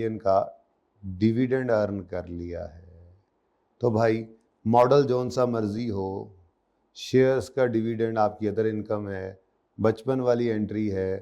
Billion का dividend earn कर लिया है। तो भाई मॉडल जौन सा मर्जी हो, शेयर्स का डिविडेंड आपकी अदर इनकम है, बचपन वाली एंट्री है,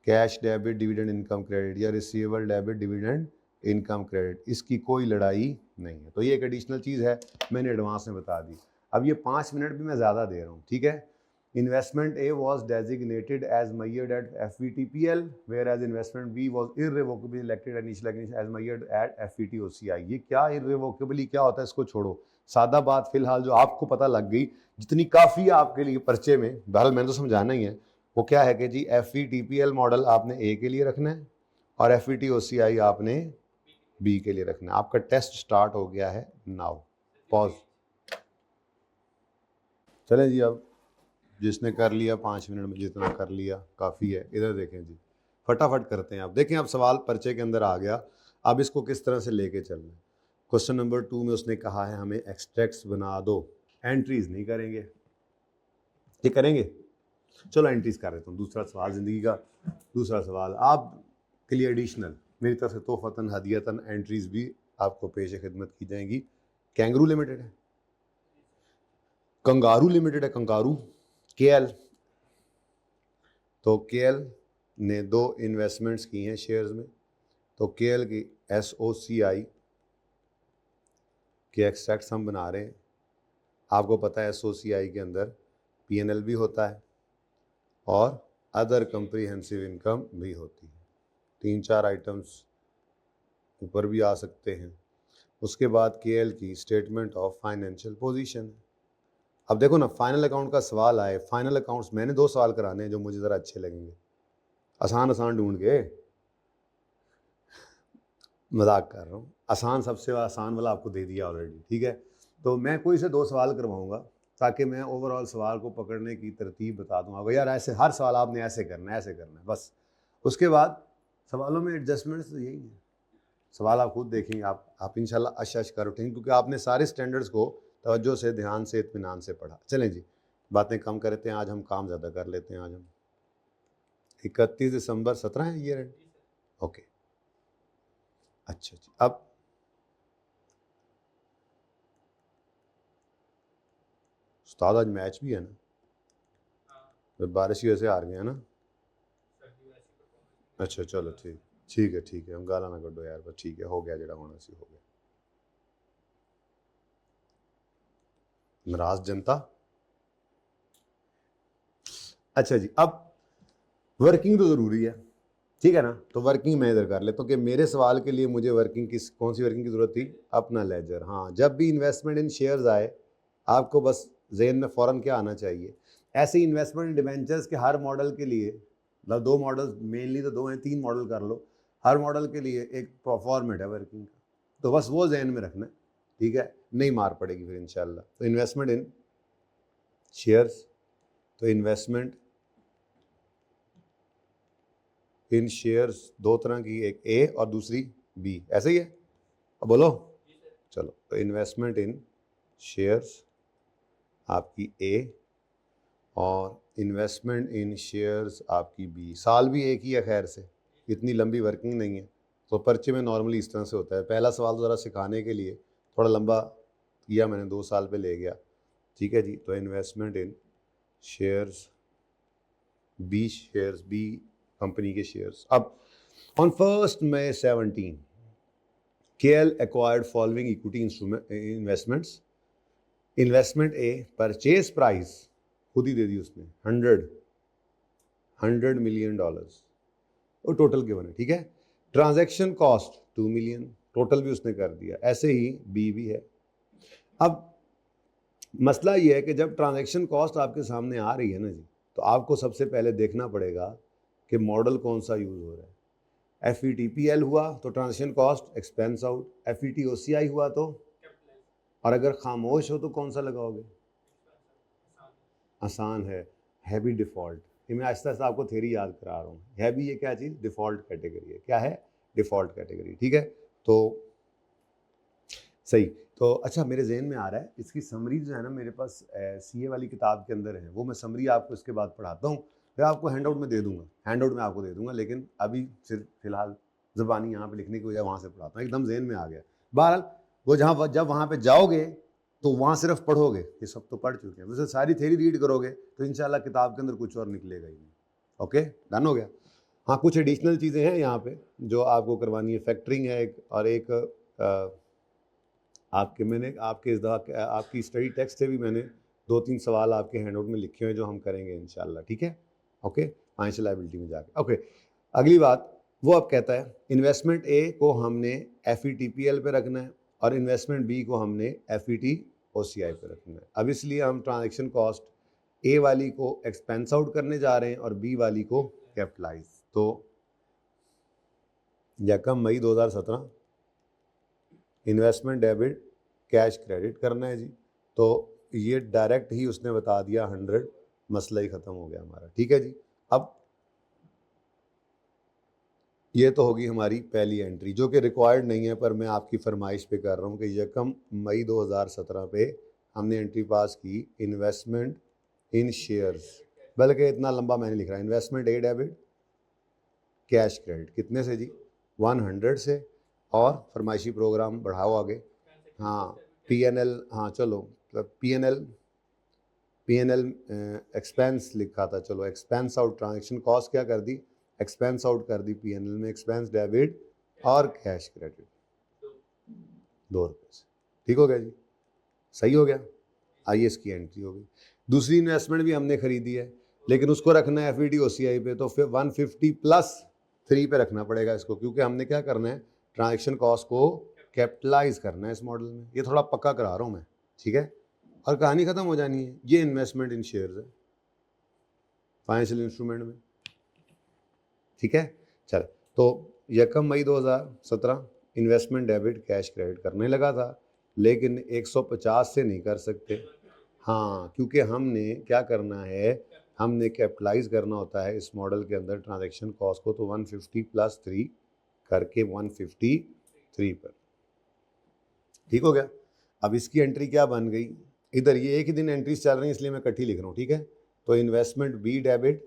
cash debit dividend income credit या receivable debit dividend income credit, इसकी कोई लड़ाई नहीं है। तो ये एक एडिशनल चीज़ है, मैंने एडवांस में बता दी। अब ये 5 मिनट भी मैं ज़्यादा दे रहा हूँ, ठीक है। Investment A was designated as measured at FVTPL, whereas investment B was irrevocably elected as measured at FVTOCI। ये क्या इरेवोकेबली क्या होता है, इसको छोड़ो, सादा बात फिलहाल जो आपको पता लग गई, जितनी काफ़ी है आपके लिए पर्चे में, बहरहाल मैंने तो समझाना ही है, वो क्या है कि जी FVTPL मॉडल आपने ए के लिए रखना है और FVTOCI आपने बी के लिए रखना है। आपका टेस्ट स्टार्ट हो गया है नाउ। पॉज। चलें जी, अब जिसने कर लिया 5 मिनट में जितना कर लिया काफ़ी है। इधर देखें जी, फटाफट करते हैं। आप देखें, अब सवाल पर्चे के अंदर आ गया, अब इसको किस तरह से लेके चलना है। क्वेश्चन नंबर 2 में उसने कहा है हमें एक्सट्रैक्ट्स बना दो, एंट्रीज नहीं करेंगे, ये करेंगे, चलो एंट्रीज कर देता हूँ। दूसरा सवाल, ज़िंदगी का दूसरा सवाल आपके लिए एडिशनल, मेरी तरफ से तोहफतन हदियतन एंट्रीज भी आपको पेश खिदमत की जाएंगी। कैंगरू लिमिटेड है, कंगारू लिमिटेड है, कंगारू KL। तो KL ने 2 इन्वेस्टमेंट्स की हैं शेयर्स में, तो KL की SOCI के एक्सट्रैक्ट्स हम बना रहे हैं। आपको पता है SOCI के अंदर PNL भी होता है और अदर कंप्रीहेंसिव इनकम भी होती है। 3-4 आइटम्स ऊपर भी आ सकते हैं। उसके बाद KL की स्टेटमेंट ऑफ फाइनेंशियल पोजीशन। अब देखो ना, फाइनल अकाउंट का सवाल आए, फाइनल अकाउंट्स मैंने 2 सवाल कराने हैं जो मुझे ज़रा अच्छे लगेंगे, आसान आसान ढूंढ के, मजाक कर रहा हूँ, आसान सबसे आसान वाला आपको दे दिया ऑलरेडी, ठीक है। तो मैं कोई से 2 सवाल करवाऊंगा ताकि मैं ओवरऑल सवाल को पकड़ने की तरतीब बता दूंगा, यार ऐसे हर सवाल आपने ऐसे करना है, ऐसे करना है, बस। उसके बाद सवालों में एडजस्टमेंट्स तो यही है, सवाल आप खुद देखेंगे, आप इंशाल्लाह अश कर उठेंगे, क्योंकि आपने सारे स्टैंडर्ड्स को तवज्जो से, ध्यान से, इत्मीनान से पढ़ा। चलें जी, बातें कम करते हैं, आज हम काम ज़्यादा कर लेते हैं। आज हम 31 दिसंबर 17 है ईयर एंड, ओके। अच्छा जी, अब उस्ताद आज मैच भी है ना, तो बारिश की वजह से हार गए हैं ना। अच्छा चलो ठीक है, हम गाला ना कड्डो यार, बस ठीक है, हो गया जड़ा होना सी हो गया। नाराज जनता। अच्छा जी, अब वर्किंग तो ज़रूरी है, ठीक है ना। तो वर्किंग मैं इधर कर लेता हूँ कि मेरे सवाल के लिए मुझे वर्किंग कौन सी वर्किंग की ज़रूरत थी, अपना लेजर। हाँ, जब भी इन्वेस्टमेंट इन शेयर्स आए, आपको बस जेहन में फ़ौरन क्या आना चाहिए, ऐसे इन्वेस्टमेंट इन डिबेंचर्स के हर मॉडल के लिए, मतलब 2 मॉडल मेनली, तो 2 हैं, 3 मॉडल कर लो, हर मॉडल के लिए एक फॉर्मेट है वर्किंग का, तो बस वो जहन में रखना है, ठीक है, नहीं मार पड़ेगी फिर इंशाल्लाह। तो इन्वेस्टमेंट इन शेयर्स, तो इन्वेस्टमेंट इन शेयर्स 2 तरह की, एक ए और दूसरी बी, ऐसे ही है, अब बोलो। चलो, तो इन्वेस्टमेंट इन शेयर्स आपकी ए और इन्वेस्टमेंट इन शेयर्स आपकी बी। साल भी एक ही है, खैर से इतनी लंबी वर्किंग नहीं है, तो पर्चे में नॉर्मली इस तरह से होता है। पहला सवाल ज़रा सिखाने के लिए थोड़ा लंबा किया मैंने, 2 साल पे ले गया, ठीक है जी। तो investment in shares B, shares B company के शेयर्स। अब on 1 May 2017 KL acquired following equity investments। Investment A, purchase price खुद ही दे दी उसने, $100 मिलियन, और टोटल गिवन है, ठीक है। ट्रांजैक्शन कॉस्ट 2 मिलियन, टोटल भी उसने कर दिया। ऐसे ही बी भी है। अब मसला ये है कि जब ट्रांजैक्शन कॉस्ट आपके सामने आ रही है ना जी, तो आपको सबसे पहले देखना पड़ेगा कि मॉडल कौन सा यूज़ हो रहा है। FVTPL हुआ तो transaction cost expense out, FVTOCI हुआ तो, और अगर खामोश हो तो कौन सा लगाओगे, आसान है भी डिफ़ॉल्ट। ये मैं आहिस्ता आहिस्ता आपको थ्योरी याद करा रहा हूँ, है भी ये क्या चीज़, डिफ़ॉल्ट कैटेगरी है। क्या है, डिफ़ॉल्ट कैटेगरी, ठीक है। तो सही, तो अच्छा मेरे जहन में आ रहा है, इसकी समरी जो है ना मेरे पास CA वाली किताब के अंदर है, वो मैं समरी आपको इसके बाद पढ़ाता हूँ, फिर आपको हैंड आउट में दे दूँगा, लेकिन अभी सिर्फ फ़िलहाल ज़बानी यहाँ पे लिखने की वजह वहाँ से पढ़ाता हूँ, एकदम जेहन में आ गया। बहरहाल वो जब वहाँ पे जाओगे तो वहाँ सिर्फ पढ़ोगे, ये सब तो पढ़ चुके हैं, वैसे सारी थ्योरी रीड करोगे तो इंशाल्लाह किताब के अंदर कुछ और निकलेगा ही नहीं। ओके, डन हो गया। हाँ, कुछ एडिशनल चीज़ें हैं यहाँ पे जो आपको करवानी है। फैक्टरिंग है एक, और एक मैंने आपकी स्टडी टेक्स्ट से भी मैंने 2-3 सवाल आपके हैंडआउट में लिखे हुए हैं जो हम करेंगे इंशाल्लाह, ठीक है। ओके, फाइनेंशियल लायबिलिटी में जाके। ओके, अगली बात वो अब कहता है इन्वेस्टमेंट ए को हमने FETPL पे रखना है और इन्वेस्टमेंट बी को हमने FETOCI पे रखना है। अब इसलिए हम ट्रांजैक्शन कॉस्ट ए वाली को एक्सपेंस आउट करने जा रहे हैं और बी वाली को कैपिटलाइज। तो यकम मई 2017 इन्वेस्टमेंट डेबिट कैश क्रेडिट करना है जी। तो ये डायरेक्ट ही उसने बता दिया 100, मसला ही ख़त्म हो गया हमारा, ठीक है जी। अब ये तो होगी हमारी पहली एंट्री जो कि रिक्वायर्ड नहीं है, पर मैं आपकी फरमाइश पे कर रहा हूँ कि यकम मई 2017 पे हमने एंट्री पास की इन्वेस्टमेंट इन शेयर्स, बल्कि इतना लंबा मैंने लिख रहा है, इन्वेस्टमेंट ए डेबिट कैश क्रेडिट, कितने से जी? 100 से, और फरमाइशी प्रोग्राम बढ़ाओ आगे। हाँ, PNL, हाँ चलो PNL एक्सपेंस लिखा था, चलो एक्सपेंस आउट, ट्रांजेक्शन कॉस्ट क्या कर दी, एक्सपेंस आउट कर दी PNL में, एक्सपेंस डेबिट और कैश क्रेडिट 2 रुपये से, ठीक हो गया जी, सही हो गया। आइए इसकी एंट्री हो गई। दूसरी इन्वेस्टमेंट भी हमने खरीदी है लेकिन उसको रखना है FETOCI पे, तो फिर 150+3 पे रखना पड़ेगा इसको, क्योंकि हमने क्या करना है, ट्रांजेक्शन कॉस्ट को कैपिटलाइज करना है इस मॉडल में। ये थोड़ा पक्का करा रहा हूँ मैं, ठीक है, और कहानी ख़त्म हो जानी है। ये इन्वेस्टमेंट इन शेयर्स है फाइनेंशियल इंस्ट्रूमेंट में, ठीक है। चल, तो यकम मई 2017 इन्वेस्टमेंट डेबिट कैश क्रेडिट करने लगा था, लेकिन 150 से नहीं कर सकते। हाँ, क्योंकि हमने क्या करना है, हमने कैपिटलाइज करना होता है इस मॉडल के अंदर ट्रांजैक्शन कॉस्ट को, तो 150+3 करके 153 पर, ठीक हो गया। अब इसकी एंट्री क्या बन गई, इधर ये एक ही दिन एंट्रीज चल रही हैं इसलिए मैं इकट्ठी लिख रहा हूँ, ठीक है। तो investment B debit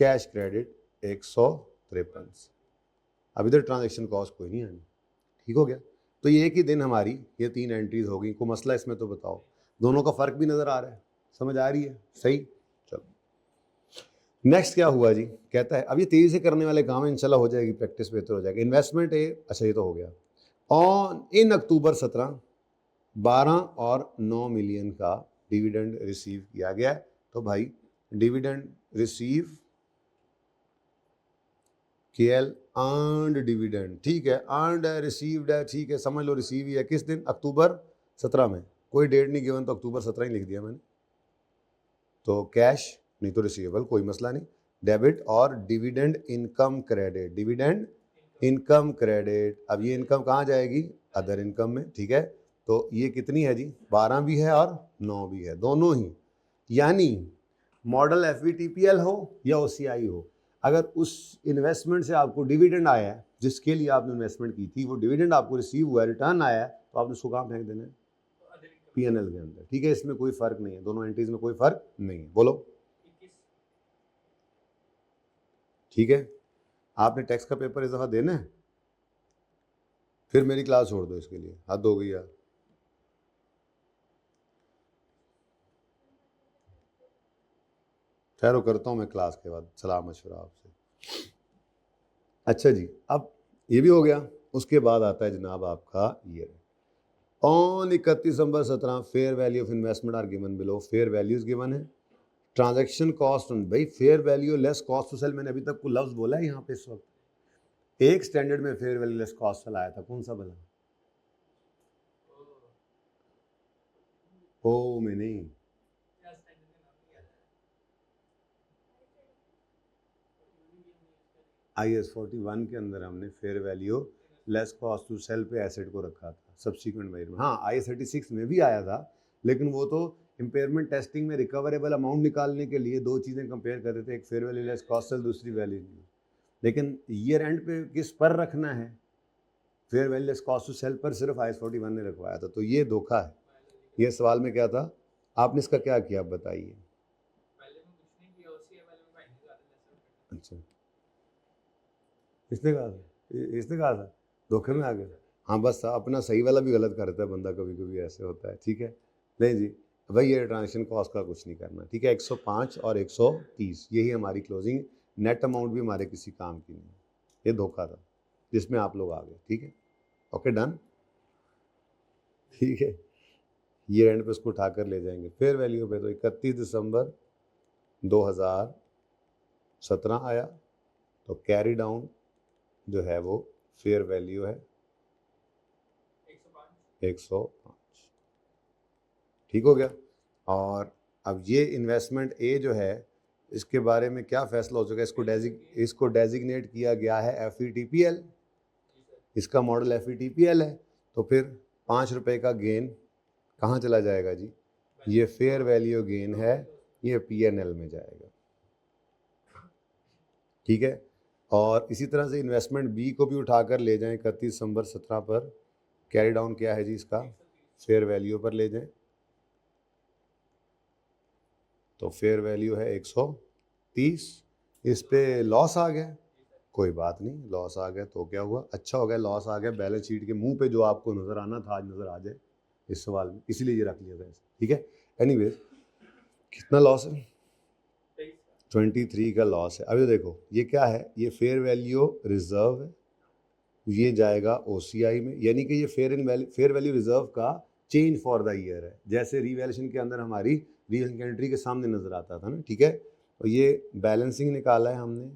cash credit 153, अब इधर ट्रांजैक्शन कॉस्ट कोई नहीं आनी, ठीक हो गया। तो ये एक ही दिन हमारी ये 3 एंट्रीज हो गई। कोई मसला इसमें तो बताओ, दोनों का फ़र्क भी नज़र आ रहा है, समझ आ रही है, सही। चलो नेक्स्ट क्या हुआ जी, कहता है अब ये तेज़ी से करने वाले काम है, इंशाल्लाह हो जाएगी प्रैक्टिस, बेहतर हो जाएगी। इन्वेस्टमेंट ए, अच्छा ये तो हो गया। ऑन इन अक्टूबर 17 12 और 9 मिलियन का डिविडेंड रिसीव किया गया है। तो भाई dividend receive KL earned dividend, ठीक है, अर्नड है, रिसीव्ड है, ठीक है, समझ लो रिसीव ही है। किस दिन? अक्टूबर 17 में, कोई डेट नहीं गिवन तो अक्टूबर 17 ही लिख दिया मैंने। तो कैश नहीं तो रिसीवेबल, कोई मसला नहीं। डेबिट और dividend income credit, dividend income credit, अब ये इनकम कहाँ जाएगी? अदर इनकम में, ठीक है। तो ये कितनी है जी? 12 भी है और 9 भी है, दोनों ही। यानी मॉडल FETPL हो या OCI हो, अगर उस इन्वेस्टमेंट से आपको डिविडेंड आया है, जिसके लिए आपने इन्वेस्टमेंट की थी, वो डिविडेंड आपको रिसीव हुआ है, रिटर्न आया है, तो आपने उसको कहाँ फेंक देना है? PNL के अंदर, ठीक है। इसमें कोई फर्क नहीं है, दोनों एंट्रीज में कोई फर्क नहीं है। बोलो, ठीक है। आपने टैक्स का पेपर इस दफ़ा देना है, फिर मेरी क्लास छोड़ दो इसके लिए, हद हो गई यार। ठहरो, करता हूँ मैं क्लास के बाद सलाह मशवरा आपसे। अच्छा जी, अब ये भी हो गया। उसके बाद आता है जनाब आपका year on 31 December 17 fair value of investment are given below, fair values given है, ट्रांजैक्शन कॉस्ट, भाई fair value less cost to sell, मैंने अभी तक को लफ्ज बोला है यहाँ पे इस वक्त। एक स्टैंडर्ड में fair value less cost sell आया था, कौन सा भला? ओ में नहीं, IS 41 के अंदर हमने fair value less cost to sell पे एसेट को रखा था सब्सिक्वेंट ईयर में। हाँ, IS 36 में भी आया था, लेकिन वो तो इम्पेयरमेंट टेस्टिंग में रिकवरेबल अमाउंट निकालने के लिए 2 चीज़ें कंपेयर कर रहे थे, एक fair value less cost sell, दूसरी वैल्यू। लेकिन ईयर एंड पे किस पर रखना है? Fair value less cost to sell पर सिर्फ IS 41 ने रखवाया था, तो ये धोखा है। ये सवाल में क्या था, आपने इसका क्या किया आप बताइए? अच्छा, इसने कहा था इसने कहा था धोखे में आ गए। हाँ बस अपना सही वाला भी गलत करता है बंदा, कभी कभी ऐसे होता है। ठीक है, नहीं जी भाई ये ट्रांजेक्शन कॉस्ट का कुछ नहीं करना। ठीक है, 105 और 130 यही हमारी क्लोजिंग, नेट अमाउंट भी हमारे किसी काम की नहीं। ये धोखा था जिसमें आप लोग आ गए। ठीक है, ओके डन। ठीक है, ये एंड पे उसको उठाकर ले जाएंगे फेयर वैल्यू पे। तो 31 दिसंबर 2017 आया, तो कैरी डाउन जो है वो फेयर वैल्यू है 105। ठीक हो गया। और अब ये इन्वेस्टमेंट ए जो है इसके बारे में क्या फैसला हो चुका है, इसको डेजिग्नेट किया गया है FETPL, इसका मॉडल FETPL है। तो फिर 5 रुपये का गेन कहाँ चला जाएगा जी, ये फेयर वैल्यू गेन है, ये PNL में जाएगा। ठीक है, और इसी तरह से इन्वेस्टमेंट बी को भी उठाकर ले जाएं 31 दिसंबर 17 पर, कैरी डाउन क्या है जी इसका, फेयर वैल्यू पर ले जाएं। तो फेयर वैल्यू है 130, इस पे लॉस आ गया, कोई बात नहीं, लॉस आ गया तो क्या हुआ, अच्छा हो गया लॉस आ गया, बैलेंस शीट के मुंह पे जो आपको नज़र आना था आज नज़र आ जाए इस सवाल में, इसीलिए ये रख लिया था ऐसे। ठीक है, एनीवेज कितना लॉस है, 23 का लॉस है। अभी देखो ये क्या है, ये फेयर वैल्यू रिजर्व है, ये जाएगा OCI में, यानी कि ये फेयर वैल्यू रिजर्व का चेंज फॉर द ईयर है, जैसे रीवैल्यूएशन के अंदर हमारी रीवैल्यूएशन की एंट्री के सामने नजर आता था ना। ठीक है, तो ये बैलेंसिंग निकाला है हमने,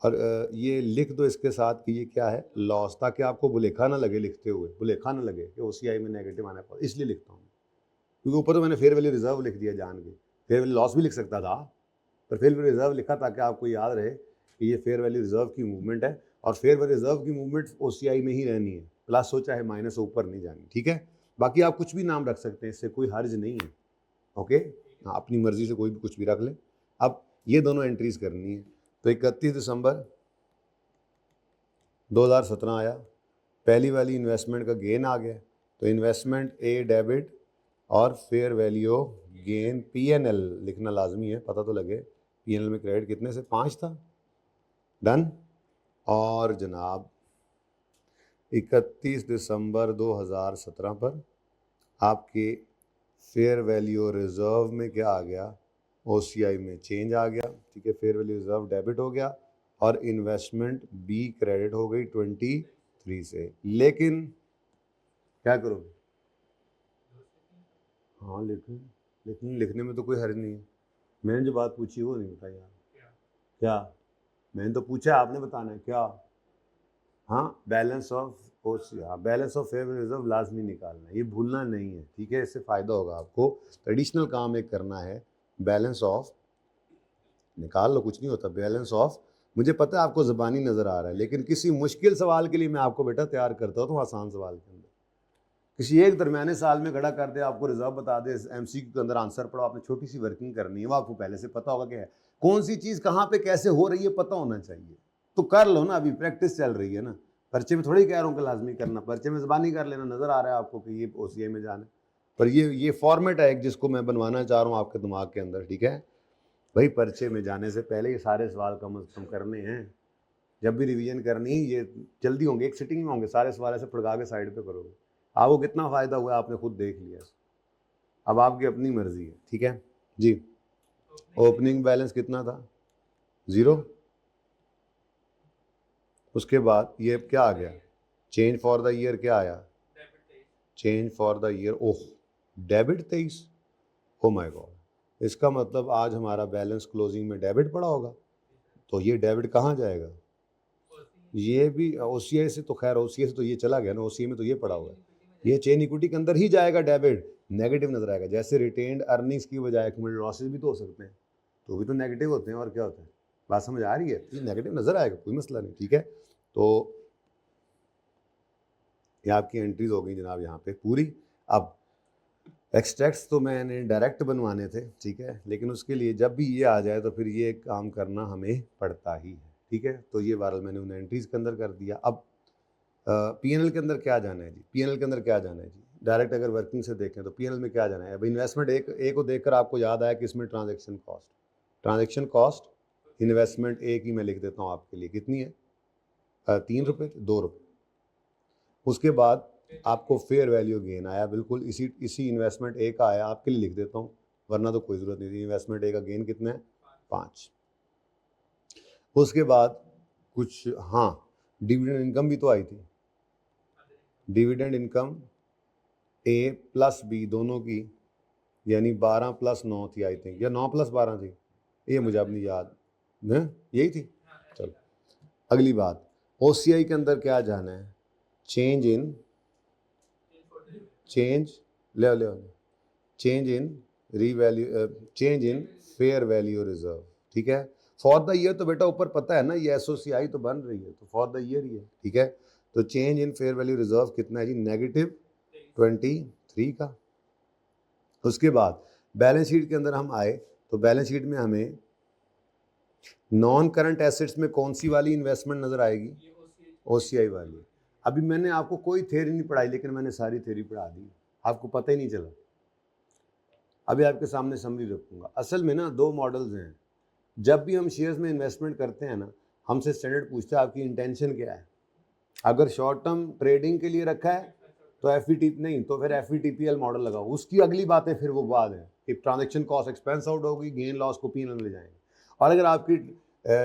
और ये लिख दो इसके साथ कि ये क्या है, लॉस, ताकि आपको बुलेखा ना लगे लिखते हुए, बुलेखा ना लगे कि OCI में नेगेटिव आना है, इसलिए लिखता हूँ क्योंकि ऊपर तो मैंने फेयर वैल्यू रिजर्व लिख दिया जान के, फेयर वैल्यू लॉस भी लिख सकता था पर फेयर वैल्यू रिजर्व लिखा ताकि आपको याद रहे कि ये फेयर वैल्यू रिजर्व की मूवमेंट है, और फेयर वैल्यू रिजर्व की मूवमेंट OCI में ही रहनी है, प्लस हो चाहे माइनस हो, ऊपर नहीं जानी। ठीक है, बाकी आप कुछ भी नाम रख सकते हैं, इससे कोई हर्ज नहीं है। ओके, हाँ अपनी मर्जी से कोई भी कुछ भी रख ले। अब ये दोनों एंट्रीज करनी है। तो 31 दिसंबर 2017 आया, पहली वाली इन्वेस्टमेंट का गेन आ गया, तो इन्वेस्टमेंट ए डेबिट और फेयर वैल्यू गेन PNL लिखना लाजमी है, पता तो लगे PNL में क्रेडिट कितने से 5 था। डन। और जनाब 31 दिसंबर 2017 पर आपके फेयर वैल्यू रिजर्व में क्या आ गया, OCI में चेंज आ गया। ठीक है, फेयर वैल्यू रिजर्व डेबिट हो गया और इन्वेस्टमेंट बी क्रेडिट हो गई 23 से। लेकिन क्या करोगे, हाँ लेकिन लिखने में तो कोई हर्ज नहीं है। मैंने जो बात पूछी वो नहीं बताई यार। क्या मैंने तो पूछा, आपने बताना है क्या। हाँ balance of balance of fair value reserve लाजमी निकालना है, ये भूलना नहीं है। ठीक है, इससे फ़ायदा होगा आपको। ट्रेडिशनल काम एक करना है, बैलेंस ऑफ निकाल लो, कुछ नहीं होता। बैलेंस ऑफ, मुझे पता है आपको ज़बानी नज़र आ रहा है, लेकिन किसी मुश्किल सवाल के लिए मैं आपको बेटा तैयार करता हूँ तो आसान सवाल के अंदर किसी एक दरमियाने साल में खड़ा कर दे, आपको रिजर्व बता दे, MCQ के अंदर आंसर पढ़ो, आपने छोटी सी वर्किंग करनी है, वो आपको पहले से पता होगा कि है कौन सी चीज़ कहाँ पे कैसे हो रही है, पता होना चाहिए। तो कर लो ना, अभी प्रैक्टिस चल रही है ना, पर्चे में थोड़ी कह रहा हूँ कि लाजमी करना, पर्चे में ज़बानी कर लेना, नज़र आ रहा है आपको कि ये OCI में जाना है। पर ये फॉर्मेट है एक जिसको मैं बनवाना चाह रहा हूँ आपके दिमाग के अंदर। ठीक है भाई, पर्चे में जाने से पहले ये सारे सवाल कम अज़ कम करने हैं। जब भी रिवीजन करनी ये जल्दी होंगे, एक सिटिंग में होंगे, सारे सवाल ऐसे पढ़ा के साइड पे करोगे, आपको कितना फ़ायदा हुआ आपने खुद देख लिया। अब आपकी अपनी मर्जी है। ठीक है जी, ओपनिंग बैलेंस कितना था, 0। उसके बाद ये क्या आ गया, चेंज फॉर द ईयर क्या आया, change for the year, oh debit 23, oh my God, इसका मतलब आज हमारा बैलेंस क्लोजिंग में डेबिट पड़ा होगा। तो ये डेबिट कहाँ जाएगा, ये भी OCI से, तो खैर OCI से तो ये चला गया ना, OCI में तो ये पड़ा हुआ है, ये चेन इक्विटी के अंदर ही जाएगा, डेबिट नेगेटिव नजर आएगा। जैसे रिटेन्ड अर्निंग्स की बजाय एक्यूमुलेटेड लॉसेस भी तो हो सकते हैं, तो भी तो नेगेटिव होते हैं, और क्या होता है, बात समझ आ रही है, ये नेगेटिव नजर आएगा, कोई मसला नहीं। ठीक है, तो ये आपकी एंट्रीज हो गई जनाब यहाँ पे पूरी। अब एक्सट्रैक्ट्स तो मैंने डायरेक्ट बनवाने थे, ठीक है, लेकिन उसके लिए जब भी ये आ जाए तो फिर ये काम करना हमें पड़ता ही है। ठीक है, तो ये बहरहाल मैंने उन एंट्रीज के अंदर कर दिया। अब PNL के अंदर क्या जाना है जी, PNL के अंदर क्या जाना है जी, डायरेक्ट अगर वर्किंग से देखें तो PNL में क्या जाना है। अब इन्वेस्टमेंट ए को देखकर आपको याद आया कि इसमें ट्रांजैक्शन कॉस्ट इन्वेस्टमेंट ए की मैं लिख देता हूँ आपके लिए, कितनी है ₹3 ₹2। उसके बाद आपको फेयर वैल्यू गेन आया, बिल्कुल इसी इन्वेस्टमेंट ए का आया, आपके लिए लिख देता हूँ वरना तो कोई ज़रूरत नहीं थी। इन्वेस्टमेंट ए का गेन कितना है? 5। उसके बाद कुछ, हाँ, डिविडेंड इनकम भी तो आई थी। डिविडेंड इनकम ए प्लस बी दोनों की, यानी 12 + 9 थी आई थिंक, या 9 + 12 थी, ये मुझे अपनी याद है, यही थी। चलो अगली बात, ओसीआई के अंदर क्या जाना है? Change in fair value reserve, ठीक है। फॉर द ईयर तो बेटा ऊपर पता है ना, ये एसओसीआई तो बन रही है, तो फॉर द ईयर ही है, ठीक है। तो change in fair value reserve कितना है जी? -23 का। उसके बाद बैलेंस शीट के अंदर हम आए तो बैलेंस शीट में हमें नॉन करंट एसेट्स में कौन सी वाली इन्वेस्टमेंट नजर आएगी? ओसीआई वाली। अभी मैंने आपको कोई थ्योरी नहीं पढ़ाई, लेकिन मैंने सारी थ्योरी पढ़ा दी, आपको पता ही नहीं चला। अभी आपके सामने समरी रखूंगा। असल में ना 2 मॉडल्स हैं। जब भी हम शेयर्स में इन्वेस्टमेंट करते हैं ना, हमसे स्टैंडर्ड पूछता है आपकी इंटेंशन क्या है। अगर शॉर्ट टर्म ट्रेडिंग के लिए रखा है तो एफईटी नहीं, तो फिर एफईटीपीएल मॉडल लगाओ। उसकी अगली बातें फिर वो बाद है कि ट्रांजैक्शन कॉस्ट एक्सपेंस आउट होगी, गेन लॉस को पीएनएल में ले जाएंगे। और अगर आपकी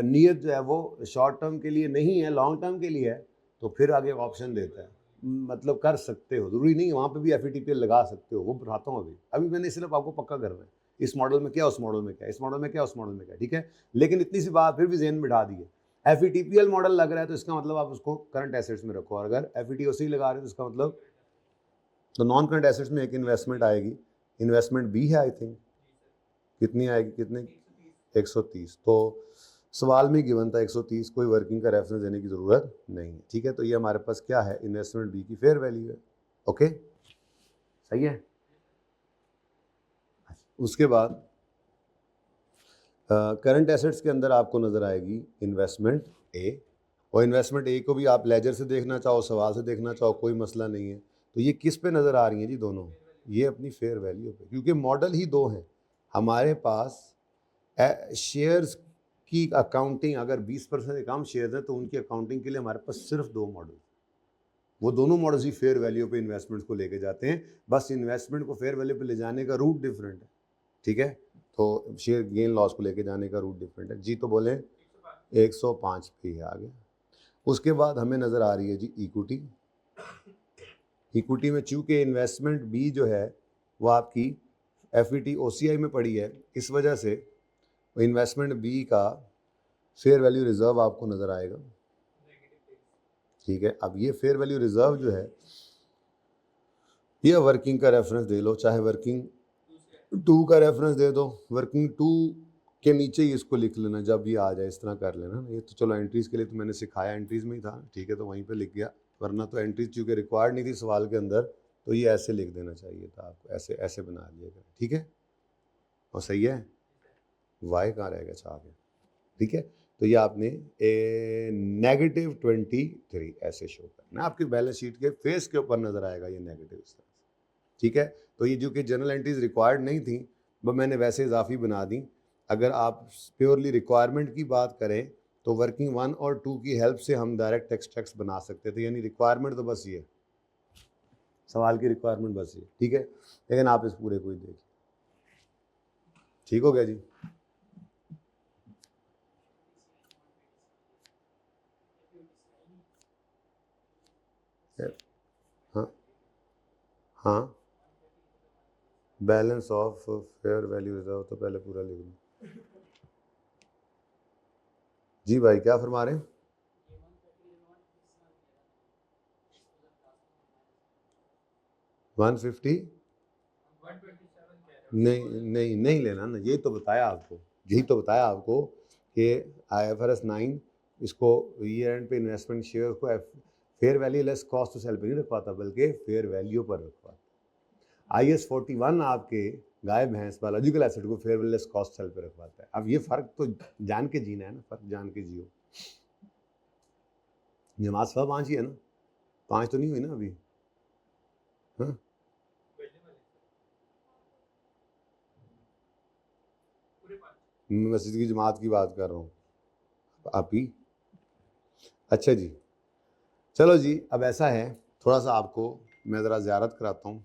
नीयत जो है वो शॉर्ट टर्म के लिए नहीं है, लॉन्ग टर्म के लिए है, तो फिर आगे ऑप्शन देता है, मतलब कर सकते हो, जरूरी नहीं वहाँ पे भी एफईटीपीएल लगा सकते हो, वो बताता हूँ। अभी मैंने सिर्फ आपको पक्का करना है, इस मॉडल में क्या, उस मॉडल में क्या, इस मॉडल में क्या, उस मॉडल में क्या, ठीक है। लेकिन इतनी सी बात फिर भी ज़हन में बिठा दी है, एफईटीपीएल मॉडल लग रहा है तो इसका मतलब आप उसको करंट एसेट्स में रखो, और अगर एफईटीओसी लगा रहे हो तो इसका मतलब, तो नॉन करंट एसेट्स में एक इन्वेस्टमेंट आएगी, इन्वेस्टमेंट बी है आई थिंक, कितनी आएगी, कितने? 130। तो सवाल में गिवन था 130, कोई वर्किंग का रेफरेंस देने की ज़रूरत नहीं है, ठीक है। तो ये हमारे पास क्या है? इन्वेस्टमेंट बी की फेयर वैल्यू है। ओके, सही है। उसके बाद करंट एसेट्स के अंदर आपको नज़र आएगी इन्वेस्टमेंट ए, और इन्वेस्टमेंट ए को भी आप लेजर से देखना चाहो, सवाल से देखना चाहो, कोई मसला नहीं है। तो ये किस पे नज़र आ रही हैं जी? दोनों ये अपनी फेयर वैल्यू पे, क्योंकि मॉडल ही 2 हैं हमारे पास। शेयर्स की अकाउंटिंग, अगर 20% से कम शेयर्स हैं तो उनकी अकाउंटिंग के लिए हमारे पास सिर्फ 2 मॉडल, वो दोनों मॉडल्स ही फेयर वैल्यू पे इन्वेस्टमेंट्स को लेके जाते हैं, बस इन्वेस्टमेंट को फेयर वैल्यू पे ले जाने का रूट डिफरेंट है, ठीक है। तो शेयर गेन लॉस को लेके जाने का रूट डिफरेंट है जी। तो बोले 105 पे ही आ गया। उसके बाद हमें नज़र आ रही है जी इक्विटी। इक्विटी में चूंकि इन्वेस्टमेंट बी जो है वो आपकी एफईटी ओसीआई में पड़ी है, इस वजह से इन्वेस्टमेंट बी का फेयर वैल्यू रिजर्व आपको नज़र आएगा, ठीक है। अब ये फेयर वैल्यू रिजर्व जो है, ये वर्किंग का रेफरेंस दे लो, चाहे वर्किंग 2 का रेफरेंस दे दो, वर्किंग 2 के नीचे ही इसको लिख लेना, जब ये आ जाए इस तरह कर लेना। ये तो चलो एंट्रीज़ के लिए तो मैंने सिखाया, एंट्रीज़ में ही था, ठीक है, तो वहीं पे लिख गया, वरना तो एंट्रीज चूँकि रिक्वायर्ड नहीं थी सवाल के अंदर, तो ये ऐसे लिख देना चाहिए था आपको, ऐसे ऐसे बना लिएगा, ठीक है। और सही है, वाई कहाँ रहेगा छा के, ठीक है। तो ये आपने -23 ऐसे शो करना, आपकी बैलेंस शीट के फेस के ऊपर नज़र आएगा ये नेगेटिव इस तरह से, ठीक है। तो ये जो कि जनरल एंट्रीज रिक्वायर्ड नहीं थी वो मैंने वैसे इजाफी बना दी। अगर आप प्योरली रिक्वायरमेंट की बात करें तो वर्किंग 1 और 2 की हेल्प से हम डायरेक्ट एक्सट्रैक्ट्स बना सकते थे, यानी रिक्वायरमेंट तो बस ये, सवाल की रिक्वायरमेंट बस ये, ठीक है। लेकिन आप इस पूरे को ही देखिए, ठीक हो गया जी। हाँ हाँ, balance of fair value reserve तो पहले पूरा लिख लूँ जी। भाई क्या फरमा रहे हैं? 150 नहीं लेना ना, यही तो बताया आपको, यही तो बताया आपको कि IFRS 9 इसको ईयर एंड पे इन्वेस्टमेंट शेयर को fair value less cost to sell पे नहीं रखवाता, बल्कि फेयर वैल्यू पर रखवाता। IAS 41 आपके गाय भैंस बायोलॉजिकल एसेट को fair value less cost sell पे रखवाता है। अब ये फ़र्क तो जान के जीना है ना, फ़र्क जान के जियो। नमाज 5 ही है ना, 5 तो नहीं हुई ना अभी, हाँ। मस्जिद की जमात की बात कर रहा हूँ आप ही। अच्छा जी, चलो जी, अब ऐसा है, थोड़ा सा आपको मैं ज़रा ज़ियारत कराता हूँ।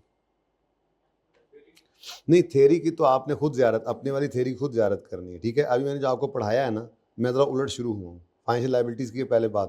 नहीं, थ्योरी की तो आपने खुद ज़ियारत, अपनी वाली थ्योरी खुद ज़ियारत करनी है, ठीक है? अभी मैंने जो आपको पढ़ाया है ना, मैं ज़रा उलट शुरू हुआ हूँ। फाइनेंशियल लायबिलिटीज़ की पहले बात